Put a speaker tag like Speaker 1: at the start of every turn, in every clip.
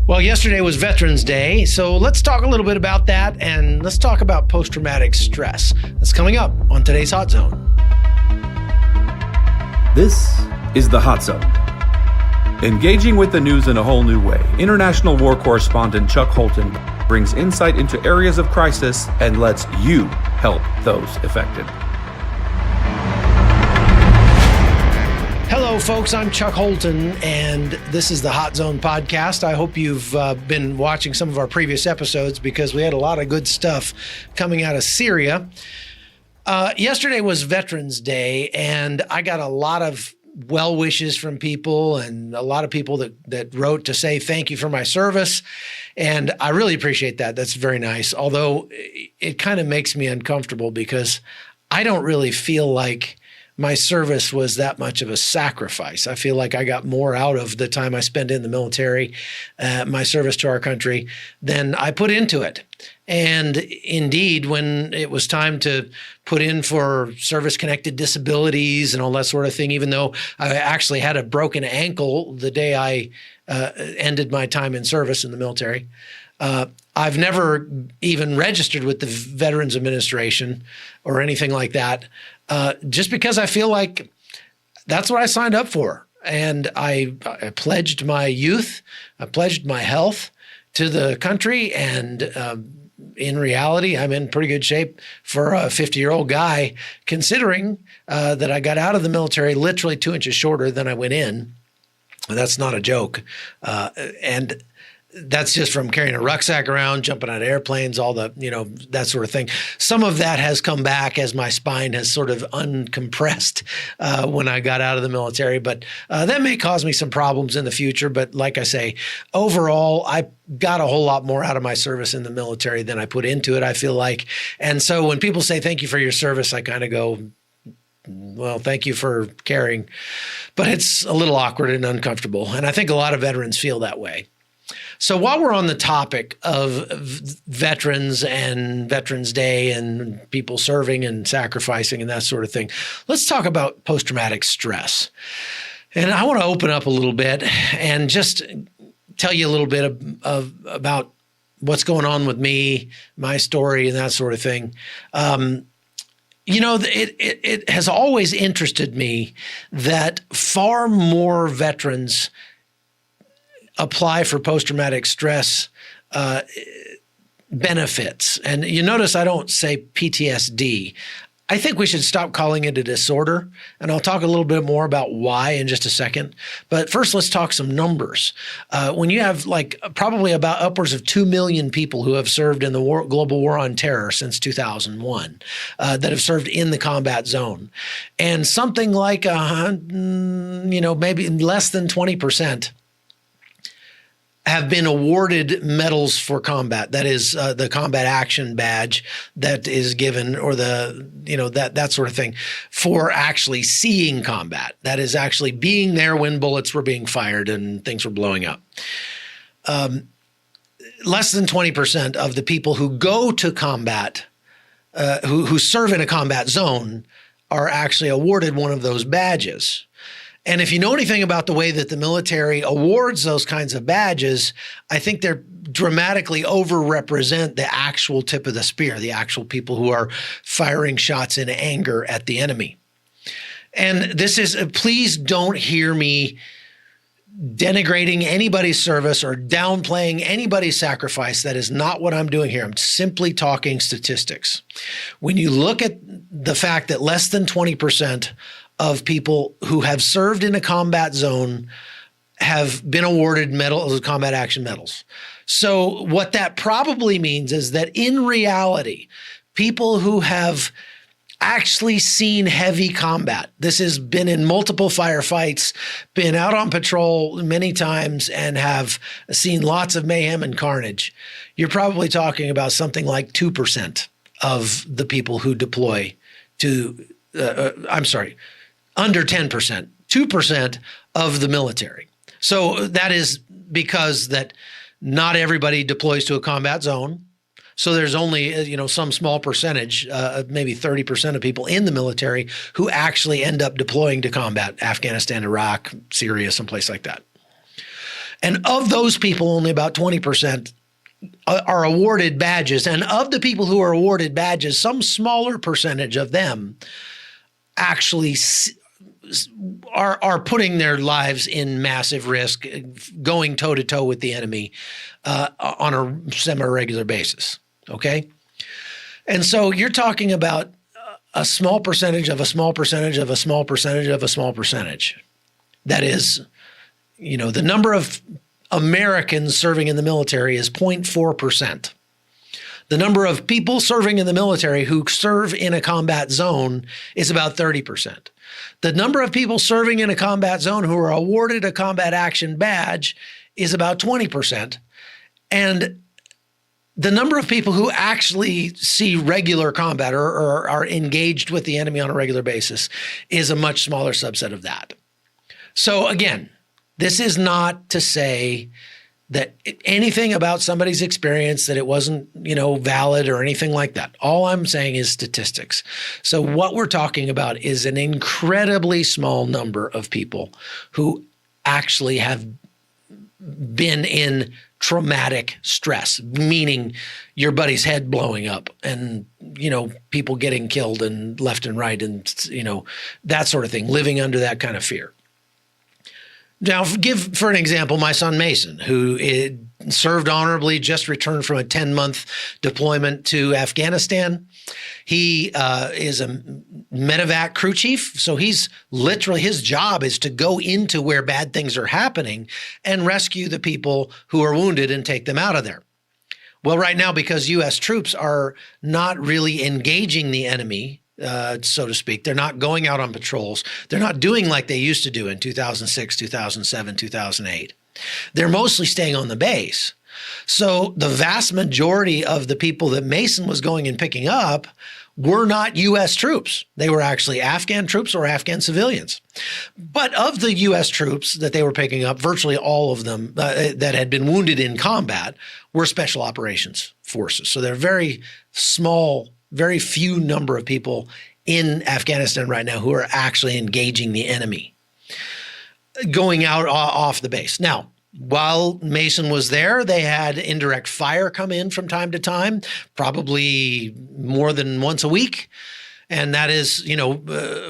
Speaker 1: Well, yesterday was Veterans Day, so let's talk a little bit about that, and let's talk about post-traumatic stress. That's coming up on today's Hot Zone.
Speaker 2: This is the Hot Zone. Engaging with the news in a whole new way, international war correspondent Chuck Holton brings insight into areas of crisis and lets you help those affected.
Speaker 1: Hello, folks. I'm Chuck Holton, and this is the Hot Zone podcast. I hope you've been watching some of our previous episodes because we had a lot of good stuff coming out of Syria. Yesterday was Veterans Day, and I got a lot of well wishes from people and a lot of people that wrote to say thank you for my service. And I really appreciate that. That's very nice. Although it kind of makes me uncomfortable because I don't really feel like my service was that much of a sacrifice. I feel like I got more out of the time I spent in the military, my service to our country, than I put into it. And indeed, when it was time to put in for service-connected disabilities and all that sort of thing, even though I actually had a broken ankle the day I ended my time in service in the military, I've never even registered with the Veterans Administration or anything like that, just because I feel like that's what I signed up for. And I pledged my youth, I pledged my health to the country, and in reality, I'm in pretty good shape for a 50-year-old guy, considering that I got out of the military literally 2 inches shorter than I went in. That's not a joke. And that's just from carrying a rucksack around, jumping out of airplanes, all the, that sort of thing. Some of that has come back as my spine has sort of uncompressed when I got out of the military. But that may cause me some problems in the future. But like I say, overall, I got a whole lot more out of my service in the military than I put into it, I feel like. And so when people say thank you for your service, I kind of go, well, thank you for caring. But it's a little awkward and uncomfortable. And I think a lot of veterans feel that way. So while we're on the topic of veterans and Veterans Day and people serving and sacrificing and that sort of thing, let's talk about post-traumatic stress. And I want to open up a little bit and just tell you a little bit about what's going on with me, my story, and that sort of thing. It has always interested me that far more veterans apply for post-traumatic stress benefits. And you notice I don't say PTSD. I think we should stop calling it a disorder, and I'll talk a little bit more about why in just a second. But first, let's talk some numbers. When you have probably about upwards of 2 million people who have served in the global war on terror since 2001 that have served in the combat zone, and something like maybe less than 20% have been awarded medals for combat. That is the combat action badge that is given, or that sort of thing, for actually seeing combat. That is actually being there when bullets were being fired and things were blowing up. Less than 20% of the people who go to combat, who serve in a combat zone, are actually awarded one of those badges. And if you know anything about the way that the military awards those kinds of badges, I think they're dramatically overrepresent the actual tip of the spear, the actual people who are firing shots in anger at the enemy. And please don't hear me denigrating anybody's service or downplaying anybody's sacrifice. That is not what I'm doing here. I'm simply talking statistics. When you look at the fact that less than 20% of people who have served in a combat zone have been awarded medals, combat action medals. So what that probably means is that in reality, people who have actually seen heavy combat, this has been in multiple firefights, been out on patrol many times, and have seen lots of mayhem and carnage, you're probably talking about something like 2% of the people who deploy to, under 10%, 2% of the military. So that is because that not everybody deploys to a combat zone. So there's only, some small percentage, maybe 30% of people in the military who actually end up deploying to combat, Afghanistan, Iraq, Syria, someplace like that. And of those people, only about 20% are awarded badges. And of the people who are awarded badges, some smaller percentage of them actually are putting their lives in massive risk, going toe-to-toe with the enemy on a semi-regular basis, okay? And so you're talking about a small percentage of a small percentage of a small percentage of a small percentage. That is, the number of Americans serving in the military is 0.4%. The number of people serving in the military who serve in a combat zone is about 30%. The number of people serving in a combat zone who are awarded a combat action badge is about 20%. And the number of people who actually see regular combat or are engaged with the enemy on a regular basis is a much smaller subset of that. So again, this is not to say that anything about somebody's experience, that it wasn't, valid or anything like that. All I'm saying is statistics. So what we're talking about is an incredibly small number of people who actually have been in traumatic stress, meaning your buddy's head blowing up and, people getting killed and left and right and, that sort of thing, living under that kind of fear. Now, give for an example, my son Mason, who served honorably, just returned from a 10-month deployment to Afghanistan. He is a medevac crew chief, so he's literally, his job is to go into where bad things are happening and rescue the people who are wounded and take them out of there. Well, right now, because U.S. troops are not really engaging the enemy, so to speak, they're not going out on patrols. They're not doing like they used to do in 2006, 2007, 2008. They're mostly staying on the base. So the vast majority of the people that Mason was going and picking up were not U.S. troops. They were actually Afghan troops or Afghan civilians. But of the U.S. troops that they were picking up, virtually all of them that had been wounded in combat were special operations forces. So they're very small, very few number of people in Afghanistan right now who are actually engaging the enemy, going out off the base. Now, while Mason was there, they had indirect fire come in from time to time, probably more than once a week. And that is,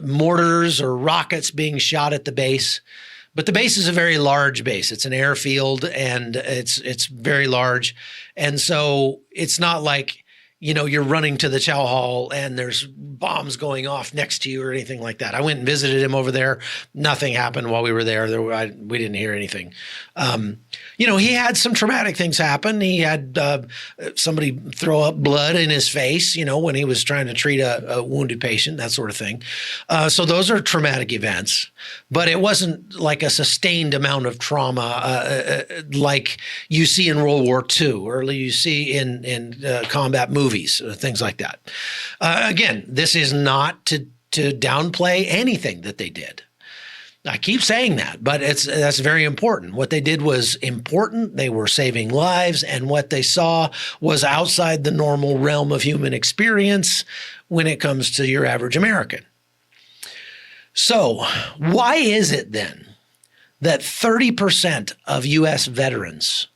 Speaker 1: mortars or rockets being shot at the base. But the base is a very large base. It's an airfield and it's very large. And so it's not like, you're running to the chow hall and there's bombs going off next to you or anything like that. I went and visited him over there. Nothing happened while we were there. We didn't hear anything. He had some traumatic things happen. He had somebody throw up blood in his face, when he was trying to treat a wounded patient, that sort of thing. So those are traumatic events. But it wasn't like a sustained amount of trauma like you see in World War II or you see in combat movies, things like that. Again, this is not to downplay anything that they did. I keep saying that, but that's very important. What they did was important. They were saving lives, and what they saw was outside the normal realm of human experience when it comes to your average American. So why is it then that 30% of U.S. veterans,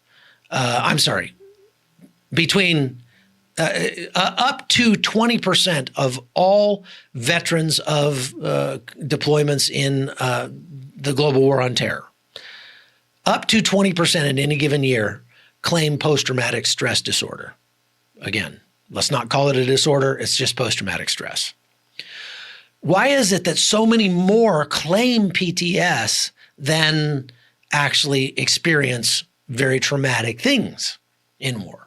Speaker 1: between up to 20% of all veterans of deployments in the global war on terror, up to 20% in any given year claim post-traumatic stress disorder. Again, let's not call it a disorder. It's just post-traumatic stress. Why is it that so many more claim PTS than actually experience very traumatic things in war?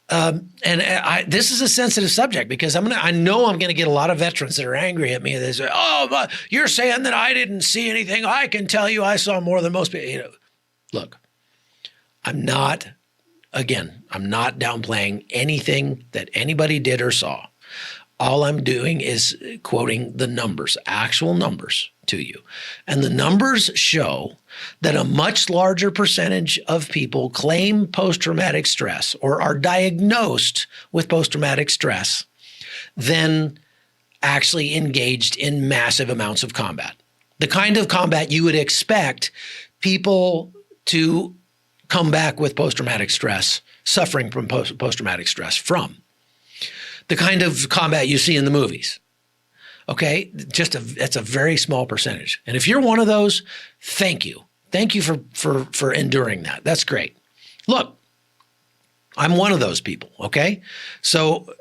Speaker 1: This is a sensitive subject because I know I'm going to get a lot of veterans that are angry at me. They say, "Oh, but you're saying that I didn't see anything. I can tell you I saw more than most people." Look, I'm not downplaying anything that anybody did or saw. All I'm doing is quoting the numbers, actual numbers to you. And the numbers show that a much larger percentage of people claim post-traumatic stress or are diagnosed with post-traumatic stress than actually engaged in massive amounts of combat. The kind of combat you would expect people to come back with post-traumatic stress, suffering from post-traumatic stress from the kind of combat you see in the movies. Okay, it's a very small percentage. And if you're one of those, thank you. Thank you for enduring that. That's great. Look, I'm one of those people, okay? So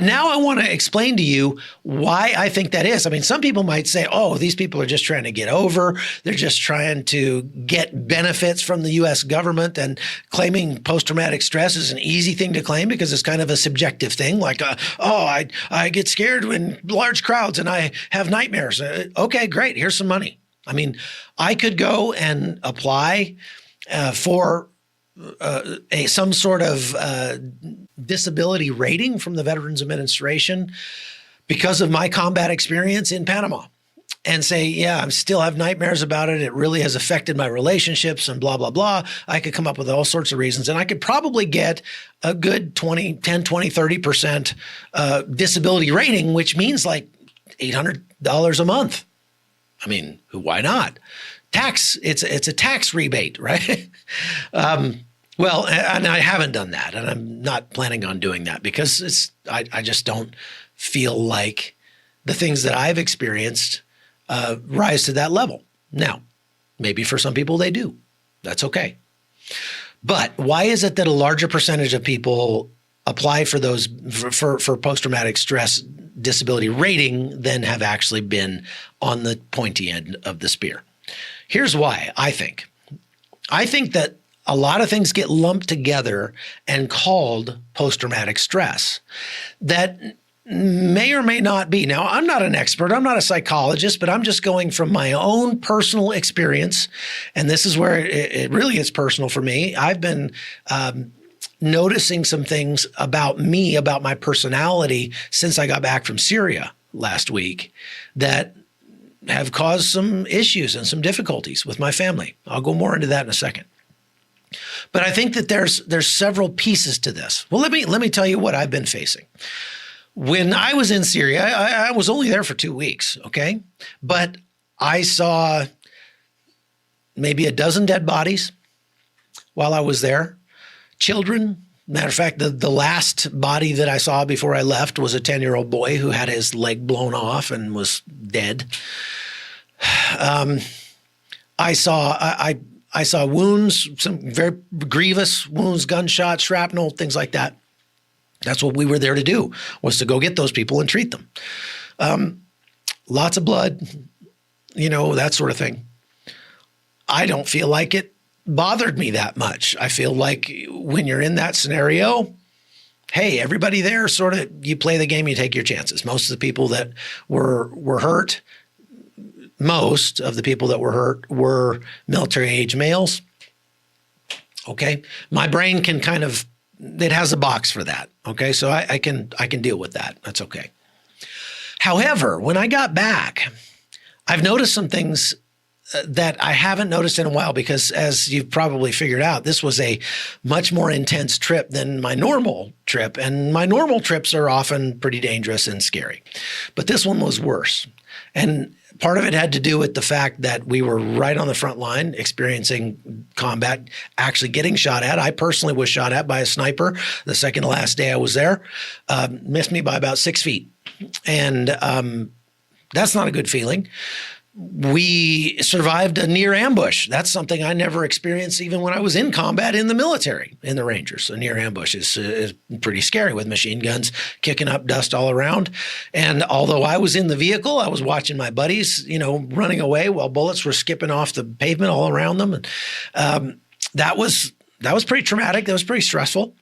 Speaker 1: now I want to explain to you why I think that is. I mean, some people might say, oh, these people are just trying to get over. They're just trying to get benefits from the U.S. government, and claiming post-traumatic stress is an easy thing to claim because it's kind of a subjective thing. Like, I get scared in large crowds and I have nightmares. Okay, great. Here's some money. I mean, I could go and apply for some sort of disability rating from the Veterans Administration because of my combat experience in Panama, and say, yeah, I still have nightmares about it. It really has affected my relationships and blah, blah, blah. I could come up with all sorts of reasons, and I could probably get a good 10, 20, 30% disability rating, which means like $800 a month. I mean, why not? It's a tax rebate, right? Well, and I haven't done that, and I'm not planning on doing that because I just don't feel like the things that I've experienced rise to that level. Now, maybe for some people they do. That's okay. But why is it that a larger percentage of people apply for those for post-traumatic stress disability rating than have actually been on the pointy end of the spear? Here's why, I think. I think that a lot of things get lumped together and called post-traumatic stress that may or may not be. Now, I'm not an expert. I'm not a psychologist, but I'm just going from my own personal experience. And this is where it really is personal for me. I've been noticing some things about me, about my personality, since I got back from Syria last week that have caused some issues and some difficulties with my family. I'll go more into that in a second. But I think that there's several pieces to this. Well, let me tell you what I've been facing. When I was in Syria, I was only there for 2 weeks, okay? But I saw maybe a dozen dead bodies while I was there. Children. Matter of fact, the last body that I saw before I left was a 10-year-old boy who had his leg blown off and was dead. I saw wounds, some very grievous wounds, gunshots, shrapnel, things like that. That's what we were there to do, was to go get those people and treat them. Lots of blood, that sort of thing. I don't feel like it bothered me that much. I feel like when you're in that scenario, hey, everybody there sort of, you play the game, you take your chances. Most of the people that were hurt, most of the people that were hurt were military-age males. Okay, my brain can kind of, it has a box for that. Okay, so I can deal with that. That's okay. However, when I got back, I've noticed some things that I haven't noticed in a while because, as you've probably figured out, this was a much more intense trip than my normal trip. And my normal trips are often pretty dangerous and scary. But this one was worse. And part of it had to do with the fact that we were right on the front line experiencing combat, actually getting shot at. I personally was shot at by a sniper the second to last day I was there, missed me by about 6 feet. And that's not a good feeling. We survived a near ambush. That's something I never experienced even when I was in combat in the military, in the Rangers. A near ambush is pretty scary with machine guns kicking up dust all around. And although I was in the vehicle, I was watching my buddies, running away while bullets were skipping off the pavement all around them. And that was pretty traumatic. That was pretty stressful,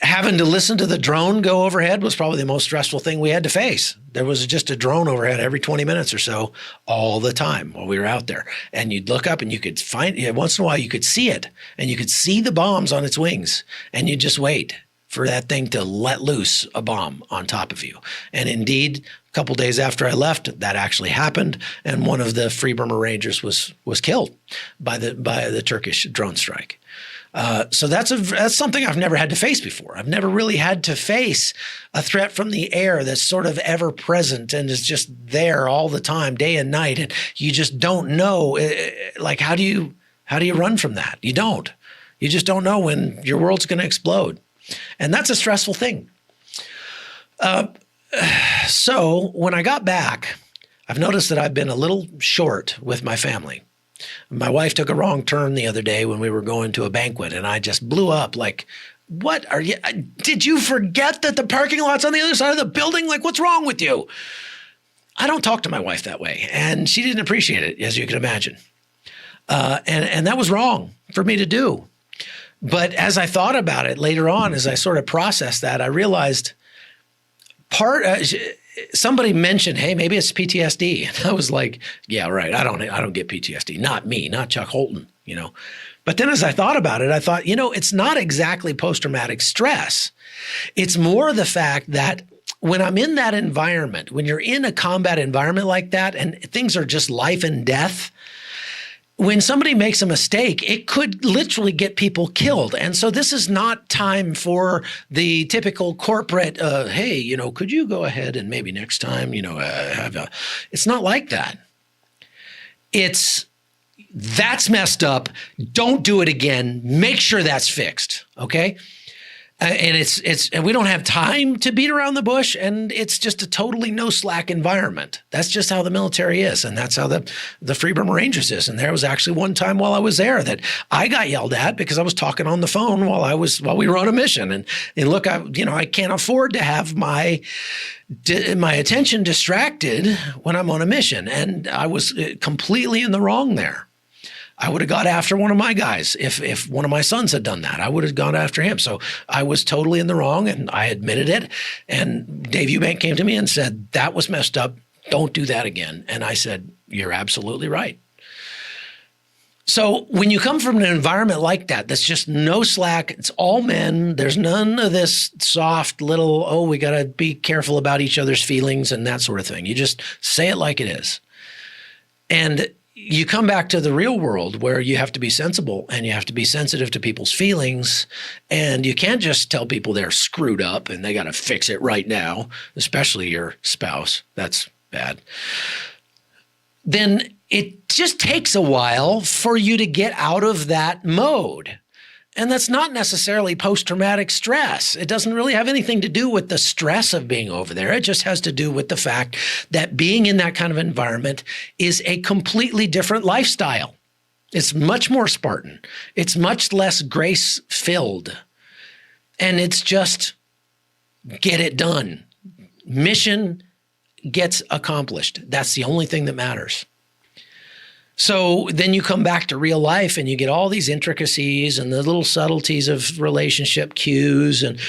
Speaker 1: Having to listen to the drone go overhead was probably the most stressful thing we had to face. There was just a drone overhead every 20 minutes or so all the time while we were out there. And you'd look up and you could once in a while you could see it, and you could see the bombs on its wings, and you'd just wait for that thing to let loose a bomb on top of you. And indeed, a couple days after I left, that actually happened, and one of the Free Burma Rangers was killed by the Turkish drone strike. So that's something I've never had to face before. I've never really had to face a threat from the air that's sort of ever present and is just there all the time, day and night. And you just don't know, like, how do you run from that? You don't. You just don't know when your world's going to explode. And that's a stressful thing. So when I got back, I've noticed that I've been a little short with my family. My wife took a wrong turn the other day when we were going to a banquet, and I just blew up like, what are you? Did you forget that the parking lot's on the other side of the building? Like, what's wrong with you? I don't talk to my wife that way, and she didn't appreciate it, as you can imagine. And that was wrong for me to do. But as I thought about it later on, as I sort of processed that, I realized somebody mentioned, hey, maybe it's PTSD. And I was like, yeah, right. I don't get PTSD. Not me, not Chuck Holton, But then as I thought about it, I thought, it's not exactly post-traumatic stress. It's more the fact that when I'm in that environment, when you're in a combat environment like that and things are just life and death, when somebody makes a mistake, it could literally get people killed. And so this is not time for the typical corporate, hey, could you go ahead and maybe next time, it's not like that. That's messed up. Don't do it again. Make sure that's fixed. Okay. And we don't have time to beat around the bush, and it's just a totally no slack environment. That's just how the military is, and that's how the Free Burma Rangers is. And there was actually one time while I was there that I got yelled at because I was talking on the phone while we were on a mission. And look, I can't afford to have my attention distracted when I'm on a mission, and I was completely in the wrong there. I would have got after one of my guys. If one of my sons had done that, I would have gone after him. So I was totally in the wrong, and I admitted it. And Dave Eubank came to me and said, that was messed up. Don't do that again. And I said, you're absolutely right. So when you come from an environment like that, that's just no slack, it's all men, there's none of this soft little, we got to be careful about each other's feelings and that sort of thing. You just say it like it is. And you come back to the real world where you have to be sensible and you have to be sensitive to people's feelings, and you can't just tell people they're screwed up and they got to fix it right now, especially your spouse. That's bad. Then it just takes a while for you to get out of that mode. And that's not necessarily post-traumatic stress. It doesn't really have anything to do with the stress of being over there. It just has to do with the fact that being in that kind of environment is a completely different lifestyle. It's much more Spartan. It's much less grace-filled. And it's just get it done. Mission gets accomplished. That's the only thing that matters. So then you come back to real life and you get all these intricacies and the little subtleties of relationship cues and,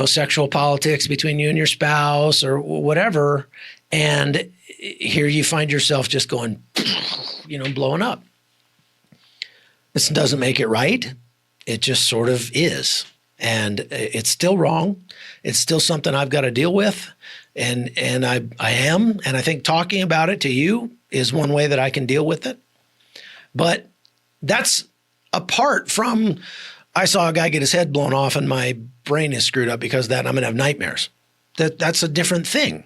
Speaker 1: sexual politics between you and your spouse or whatever. And here you find yourself just going, blowing up. This doesn't make it right. It just sort of is. And it's still wrong. It's still something I've got to deal with. And I am. And I think talking about it to you is one way that I can deal with it. But that's apart from, I saw a guy get his head blown off and my brain is screwed up because of that and I'm going to have nightmares. That's a different thing.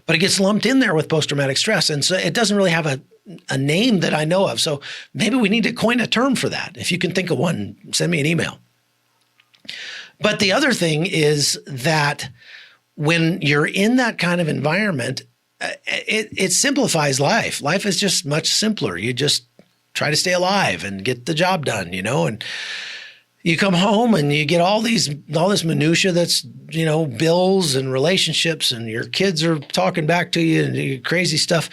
Speaker 1: But it gets lumped in there with post-traumatic stress. And so it doesn't really have a name that I know of. So maybe we need to coin a term for that. If you can think of one, send me an email. But the other thing is that when you're in that kind of environment, it simplifies life. Life is just much simpler. You just try to stay alive and get the job done, and you come home and you get all this minutia that's, bills and relationships and your kids are talking back to you and crazy stuff.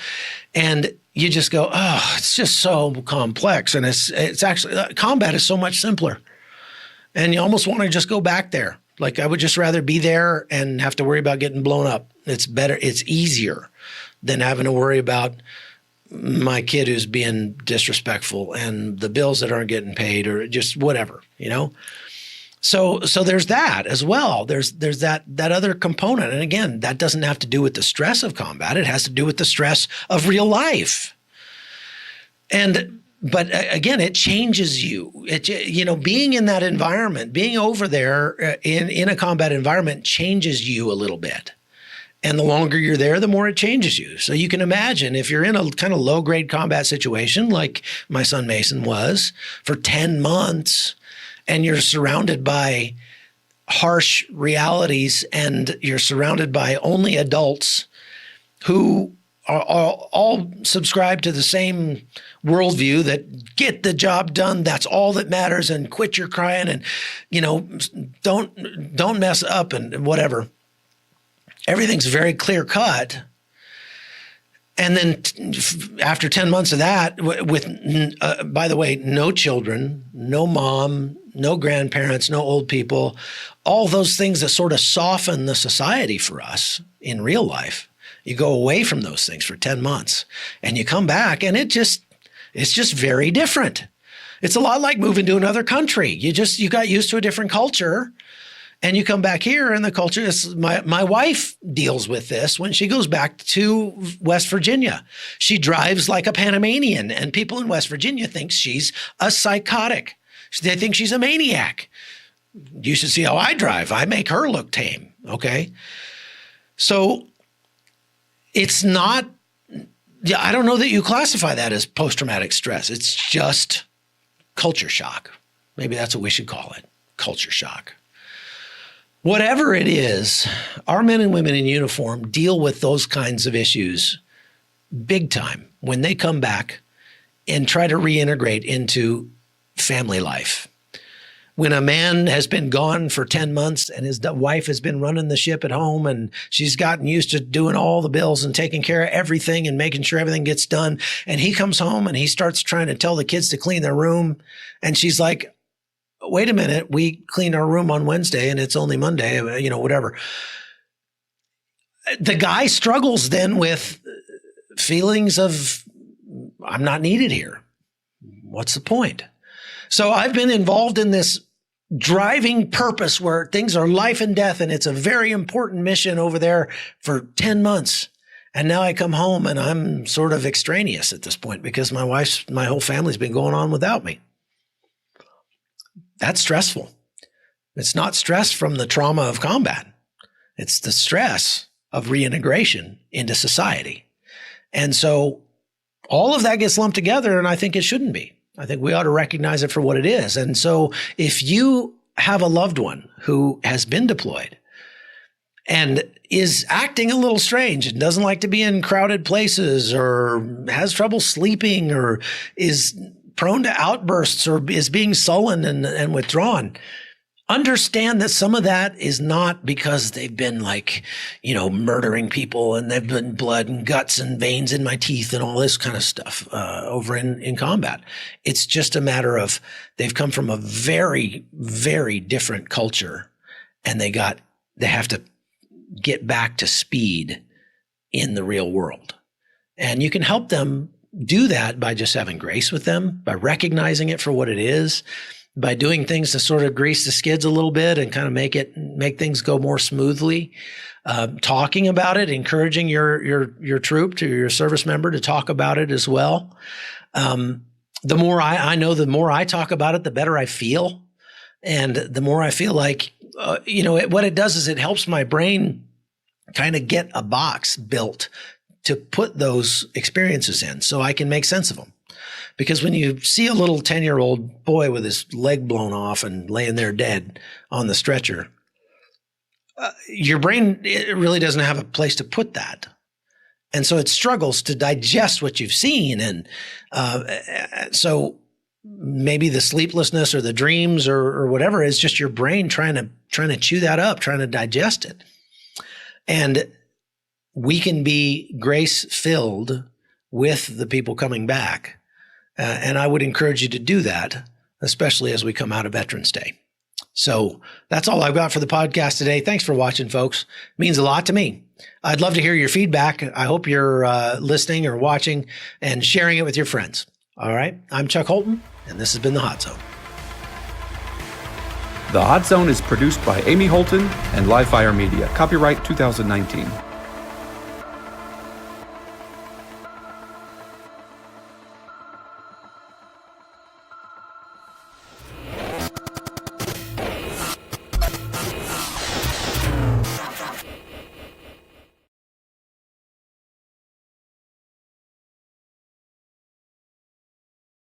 Speaker 1: And you just go, it's just so complex. And it's actually, combat is so much simpler. And you almost want to just go back there. Like I would just rather be there and have to worry about getting blown up. It's better. It's easier than having to worry about my kid who's being disrespectful and the bills that aren't getting paid or just whatever, So there's that as well. There's that other component. And again, that doesn't have to do with the stress of combat. It has to do with the stress of real life. And But again, it changes you. Being in that environment, being over there in a combat environment changes you a little bit. And the longer you're there, the more it changes you. So you can imagine if you're in a kind of low-grade combat situation like my son Mason was for 10 months, and you're surrounded by harsh realities and you're surrounded by only adults who are all subscribe to the same worldview that get the job done, that's all that matters, and quit your crying, and don't mess up and whatever. Everything's very clear cut. And then after 10 months of that, with, by the way, no children, no mom, no grandparents, no old people, all those things that sort of soften the society for us in real life. You go away from those things for 10 months and you come back, and it's just very different. It's a lot like moving to another country. You got used to a different culture. And you come back here, and the culture is, my wife deals with this when she goes back to West Virginia. She drives like a Panamanian, and people in West Virginia think she's a psychotic. They think she's a maniac. You should see how I drive. I make her look tame, okay? So it's not, I don't know that you classify that as post-traumatic stress. It's just culture shock. Maybe that's what we should call it, culture shock. Whatever it is, our men and women in uniform deal with those kinds of issues big time when they come back and try to reintegrate into family life. When a man has been gone for 10 months and his wife has been running the ship at home, and she's gotten used to doing all the bills and taking care of everything and making sure everything gets done, and he comes home and he starts trying to tell the kids to clean their room, and she's like, wait a minute, we cleaned our room on Wednesday and it's only Monday, whatever. The guy struggles then with feelings of, I'm not needed here. What's the point? So I've been involved in this driving purpose where things are life and death, and it's a very important mission over there for 10 months. And now I come home and I'm sort of extraneous at this point because my whole family's been going on without me. That's stressful. It's not stress from the trauma of combat. It's the stress of reintegration into society. And so all of that gets lumped together, and I think it shouldn't be. I think we ought to recognize it for what it is. And so if you have a loved one who has been deployed and is acting a little strange and doesn't like to be in crowded places, or has trouble sleeping, or is prone to outbursts, or is being sullen and withdrawn, understand that some of that is not because they've been murdering people and they've been blood and guts and veins in my teeth and all this kind of stuff over in combat. It's just a matter of they've come from a very, very different culture, and they have to get back to speed in the real world. And you can help them do that by just having grace with them, by recognizing it for what it is, by doing things to sort of grease the skids a little bit and kind of make things go more smoothly, talking about it, encouraging your troop, to your service member, to talk about it as well. The more I know, the more I talk about it, the better I feel. And the more I feel like, what it does is it helps my brain kind of get a box built to put those experiences in so I can make sense of them. Because when you see a little 10-year-old boy with his leg blown off and laying there dead on the stretcher, your brain really doesn't have a place to put that. And so it struggles to digest what you've seen. And so maybe the sleeplessness or the dreams or whatever is just your brain trying to chew that up, trying to digest it. And we can be grace-filled with the people coming back. And I would encourage you to do that, especially as we come out of Veterans Day. So that's all I've got for the podcast today. Thanks for watching, folks. It means a lot to me. I'd love to hear your feedback. I hope you're listening or watching and sharing it with your friends. All right. I'm Chuck Holton, and this has been The Hot Zone.
Speaker 2: The Hot Zone is produced by Amy Holton and Livefire Media. Copyright 2019.